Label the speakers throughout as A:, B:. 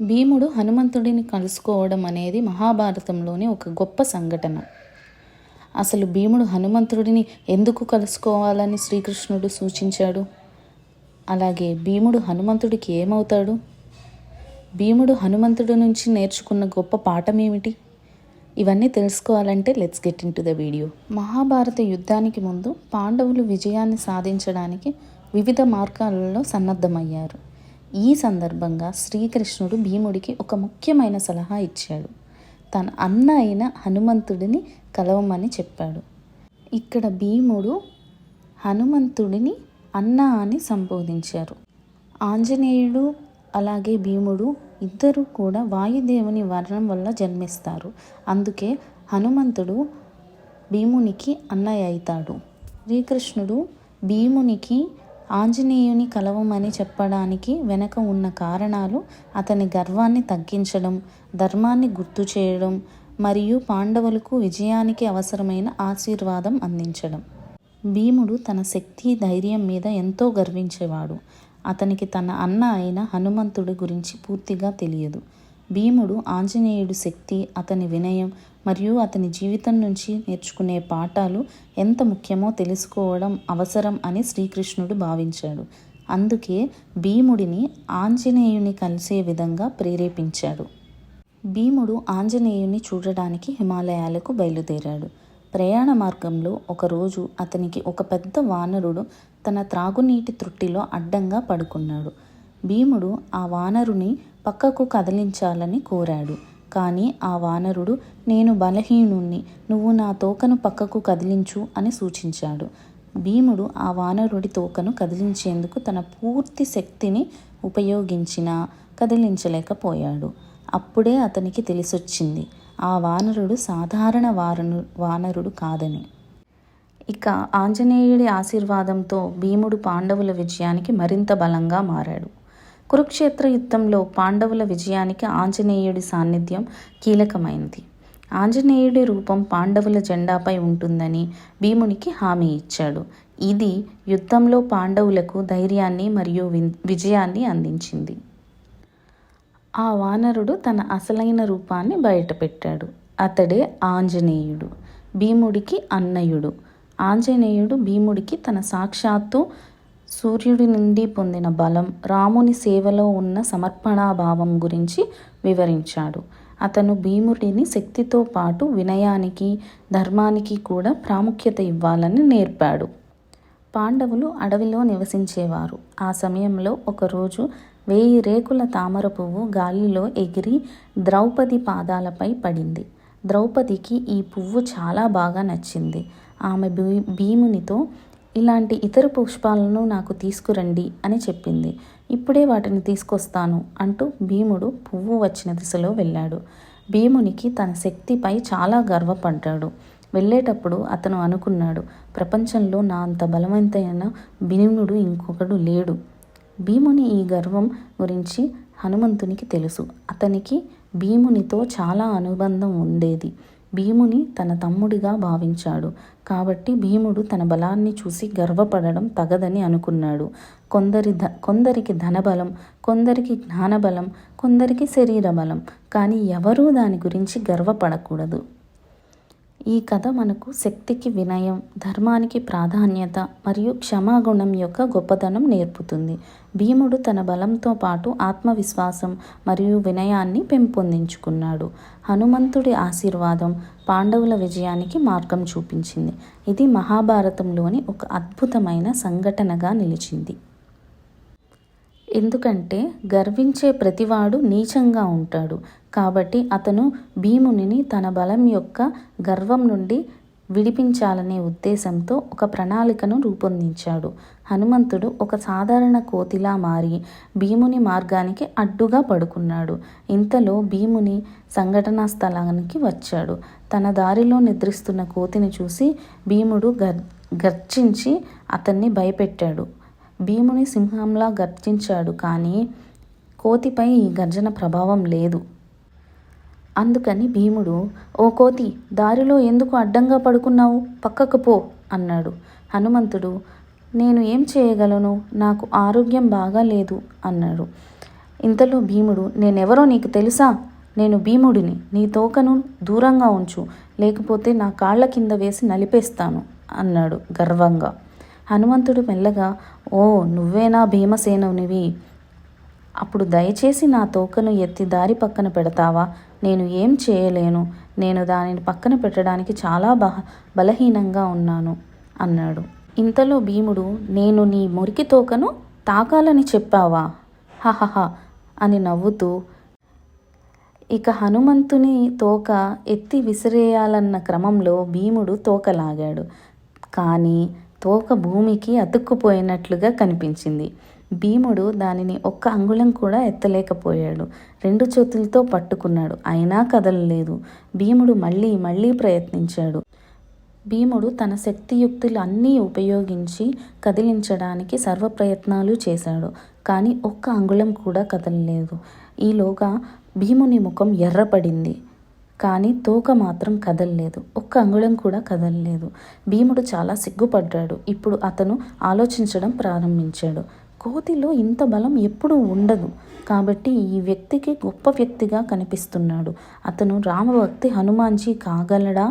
A: భీముడు హనుమంతుడిని కలుసుకోవడం అనేది మహాభారతంలోని ఒక గొప్ప సంఘటన. అసలు భీముడు హనుమంతుడిని ఎందుకు కలుసుకోవాలని శ్రీకృష్ణుడు సూచించాడు? అలాగే భీముడు హనుమంతుడికి ఏమవుతాడు? భీముడు హనుమంతుడి నుంచి నేర్చుకున్న గొప్ప పాఠం ఏమిటి? ఇవన్నీ తెలుసుకోవాలంటే let's get in to the video. Mahabharata యుద్ధానికి ముందు పాండవులు విజయాన్ని సాధించడానికి వివిధ మార్గాలలో సన్నద్ధమయ్యారు. ఈ సందర్భంగా శ్రీకృష్ణుడు భీముడికి ఒక ముఖ్యమైన సలహా ఇచ్చాడు. తన అన్న అయిన హనుమంతుడిని కలవమని చెప్పాడు. ఇక్కడ భీముడు హనుమంతుడిని అన్న అని సంబోధించారు. ఆంజనేయుడు అలాగే భీముడు ఇద్దరు కూడా వాయుదేవుని వరం వల్ల జన్మిస్తారు. అందుకే హనుమంతుడు భీమునికి అన్నయ్య అవుతాడు. శ్రీకృష్ణుడు భీమునికి ఆంజనేయుని కలవమని చెప్పడానికి వెనక ఉన్న కారణాలు అతని గర్వాన్ని తగ్గించడం, ధర్మాన్ని గుర్తు చేయడం మరియు పాండవులకు విజయానికి అవసరమైన ఆశీర్వాదం అందించడం. భీముడు తన శక్తి, ధైర్యం మీద ఎంతో గర్వించేవాడు. అతనికి తన అన్న అయిన హనుమంతుడి గురించి పూర్తిగా తెలియదు. భీముడు ఆంజనేయుడి శక్తి, అతని వినయం మరియు అతని జీవితం నుంచి నేర్చుకునే పాఠాలు ఎంత ముఖ్యమో తెలుసుకోవడం అవసరం అని శ్రీకృష్ణుడు భావించాడు. అందుకే భీముడిని ఆంజనేయుని కలిసే విధంగా ప్రేరేపించాడు. భీముడు ఆంజనేయుని చూడడానికి హిమాలయాలకు బయలుదేరాడు. ప్రయాణ మార్గంలో ఒకరోజు అతనికి ఒక పెద్ద వానరుడు తన త్రాగునీటి తొట్టిలో అడ్డంగా పడుకున్నాడు. భీముడు ఆ వానరుని పక్కకు కదిలించాలని కోరాడు. కానీ ఆ వానరుడు, నేను బలహీనుణ్ణి, నువ్వు నా తోకను పక్కకు కదిలించు అని సూచించాడు. భీముడు ఆ వానరుడి తోకను కదిలించేందుకు తన పూర్తి శక్తిని ఉపయోగించినా కదిలించలేకపోయాడు. అప్పుడే అతనికి తెలిసొచ్చింది, ఆ వానరుడు సాధారణ వానరుడు కాదని. ఇక ఆంజనేయుడి ఆశీర్వాదంతో భీముడు పాండవుల విజయానికి మరింత బలంగా మారాడు. కురుక్షేత్ర యుద్ధంలో పాండవుల విజయానికి ఆంజనేయుడి సాన్నిధ్యం కీలకమైనది. ఆంజనేయుడి రూపం పాండవుల జెండాపై ఉంటుందని భీమునికి హామీ ఇచ్చాడు. ఇది యుద్ధంలో పాండవులకు ధైర్యాన్ని మరియు విజయాన్ని అందించింది. ఆ వానరుడు తన అసలైన రూపాన్ని బయటపెట్టాడు. అతడే ఆంజనేయుడు, భీముడికి అన్నయుడు. ఆంజనేయుడు భీముడికి తన సాక్షాత్తు సూర్యుడి నుండి పొందిన బలం, రాముని సేవలో ఉన్న సమర్పణాభావం గురించి వివరించాడు. అతను భీముడిని శక్తితో పాటు వినయానికి, ధర్మానికి కూడా ప్రాముఖ్యత ఇవ్వాలని నేర్పాడు. పాండవులు అడవిలో నివసించేవారు. ఆ సమయంలో ఒకరోజు 1000 రేకుల తామర పువ్వు గాలిలో ఎగిరి ద్రౌపది పాదాలపై పడింది. ద్రౌపదికి ఈ పువ్వు చాలా బాగా నచ్చింది. ఆమె భీమునితో, ఇలాంటి ఇతర పుష్పాలను నాకు తీసుకురండి అని చెప్పింది. ఇప్పుడే వాటిని తీసుకొస్తాను అంటూ భీముడు పువ్వు వచ్చిన దిశలో వెళ్ళాడు. భీమునికి తన శక్తిపై చాలా గర్వపడ్డాడు. వెళ్ళేటప్పుడు అతను అనుకున్నాడు, ప్రపంచంలో నా అంత బలవంతైన భీముడు ఇంకొకడు లేడు. భీముని ఈ గర్వం గురించి హనుమంతునికి తెలుసు. అతనికి భీమునితో చాలా అనుబంధం ఉండేది. భీముని తన తమ్ముడిగా భావించాడు. కాబట్టి భీముడు తన బలాన్ని చూసి గర్వపడడం తగదని అనుకున్నాడు. కొందరికి ధనబలం, కొందరికి జ్ఞానబలం, కొందరికి శరీర బలం, కానీ ఎవరూ దాని గురించి గర్వపడకూడదు. ఈ కథ మనకు శక్తికి వినయం, ధర్మానికి ప్రాధాన్యత మరియు క్షమాగుణం యొక్క గొప్పతనం నేర్పుతుంది. భీముడు తన బలంతో పాటు ఆత్మవిశ్వాసం మరియు వినయాన్ని పెంపొందించుకున్నాడు. హనుమంతుడి ఆశీర్వాదం పాండవుల విజయానికి మార్గం చూపించింది. ఇది మహాభారతంలోని ఒక అద్భుతమైన సంఘటనగా నిలిచింది. ఎందుకంటే గర్వించే ప్రతివాడు నీచంగా ఉంటాడు. కాబట్టి అతను భీమునిని తన బలం యొక్క గర్వం నుండి విడిపించాలనే ఉద్దేశంతో ఒక ప్రణాళికను రూపొందించాడు. హనుమంతుడు ఒక సాధారణ కోతిలా మారి భీముని మార్గానికి అడ్డుగా పడుకున్నాడు. ఇంతలో భీముని సంఘటనా స్థలానికి వచ్చాడు. తన దారిలో నిద్రిస్తున్న కోతిని చూసి భీముడు గర్జించి అతన్ని భయపెట్టాడు. భీముని సింహంలా గర్జించాడు, కానీ కోతిపై ఈ గర్జన ప్రభావం లేదు. అందుకని భీముడు, ఓ కోతి, దారిలో ఎందుకు అడ్డంగా పడుకున్నావు? పక్కకు పో అన్నాడు. హనుమంతుడు, నేను ఏం చేయగలను, నాకు ఆరోగ్యం బాగా లేదు అన్నాడు. ఇంతలో భీముడు, నేనెవరో నీకు తెలుసా? నేను భీముడిని. నీ తోకను దూరంగా ఉంచు, లేకపోతే నా కాళ్ళ కింద వేసి నలిపేస్తాను అన్నాడు గర్వంగా. హనుమంతుడు మెల్లగా, ఓ నువ్వేనా భీమసేనునివి? అప్పుడు దయచేసి నా తోకను ఎత్తి దారి పక్కన పెడతావా? నేను ఏం చేయలేను. నేను దానిని పక్కన పెట్టడానికి చాలా బలహీనంగా ఉన్నాను అన్నాడు. ఇంతలో భీముడు, నేను నీ మురికి తోకను తాకాలని చెప్పావా? హహహ అని నవ్వుతూ ఇక హనుమంతుని తోక ఎత్తి విసిరేయాలన్న క్రమంలో భీముడు తోక లాగాడు. కానీ తోక భూమికి అతుక్కుపోయినట్లుగా కనిపించింది. భీముడు దానిని ఒక్క అంగుళం కూడా ఎత్తలేకపోయాడు. 2 చేతులతో పట్టుకున్నాడు, అయినా కదలలేదు. భీముడు మళ్ళీ మళ్ళీ ప్రయత్నించాడు. భీముడు తన శక్తియుక్తులు అన్నీ ఉపయోగించి కదిలించడానికి సర్వ ప్రయత్నాలు చేశాడు. కానీ ఒక్క అంగుళం కూడా కదలలేదు. ఈలోగా భీముని ముఖం ఎర్రపడింది. కానీ తోక మాత్రం కదలలేదు. ఒక్క అంగుళం కూడా కదలలేదు. భీముడు చాలా సిగ్గుపడ్డాడు. ఇప్పుడు అతను ఆలోచించడం ప్రారంభించాడు. కోతిలో ఇంత బలం ఎప్పుడూ ఉండదు. కాబట్టి ఈ వ్యక్తికి గొప్ప వ్యక్తిగా కనిపిస్తున్నాడు. అతను రామభక్తి హనుమాన్జీ కాగలడా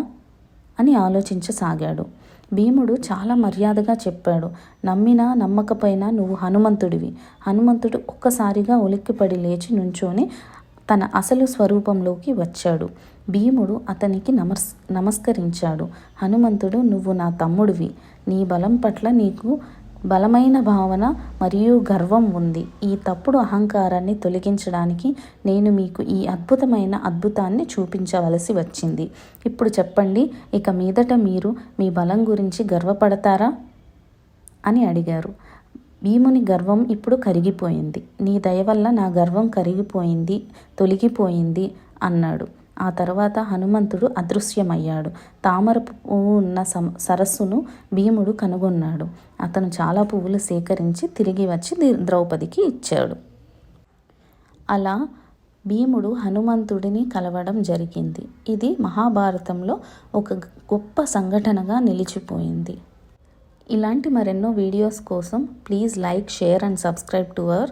A: అని ఆలోచించసాగాడు. భీముడు చాలా మర్యాదగా చెప్పాడు, నమ్మినా నమ్మకపోయినా నువ్వు హనుమంతుడివి. హనుమంతుడు ఒక్కసారిగా ఉలిక్కిపడి లేచి నుంచొని తన అసలు స్వరూపంలోకి వచ్చాడు. భీముడు అతనికి నమస్కరించాడు. హనుమంతుడు, నువ్వు నా తమ్ముడివి. నీ బలం పట్ల నీకు బలమైన భావన మరియు గర్వం ఉంది. ఈ తప్పుడు అహంకారాన్ని తొలగించడానికి నేను మీకు ఈ అద్భుతాన్ని చూపించవలసి వచ్చింది. ఇప్పుడు చెప్పండి, ఇక మీదట మీరు మీ బలం గురించి గర్వపడతారా అని అడిగారు. భీముని గర్వం ఇప్పుడు కరిగిపోయింది. నీ దయ వల్ల నా గర్వం తొలగిపోయింది అన్నాడు. ఆ తర్వాత హనుమంతుడు అదృశ్యమయ్యాడు. తామర పువ్వు ఉన్న సరస్సును భీముడు కనుగొన్నాడు. అతను చాలా పువ్వులు సేకరించి తిరిగి వచ్చి ద్రౌపదికి ఇచ్చాడు. అలా భీముడు హనుమంతుడిని కలవడం జరిగింది. ఇది మహాభారతంలో ఒక గొప్ప సంఘటనగా నిలిచిపోయింది. ఇలాంటి మరెన్నో వీడియోస్ కోసం please like, share and subscribe to our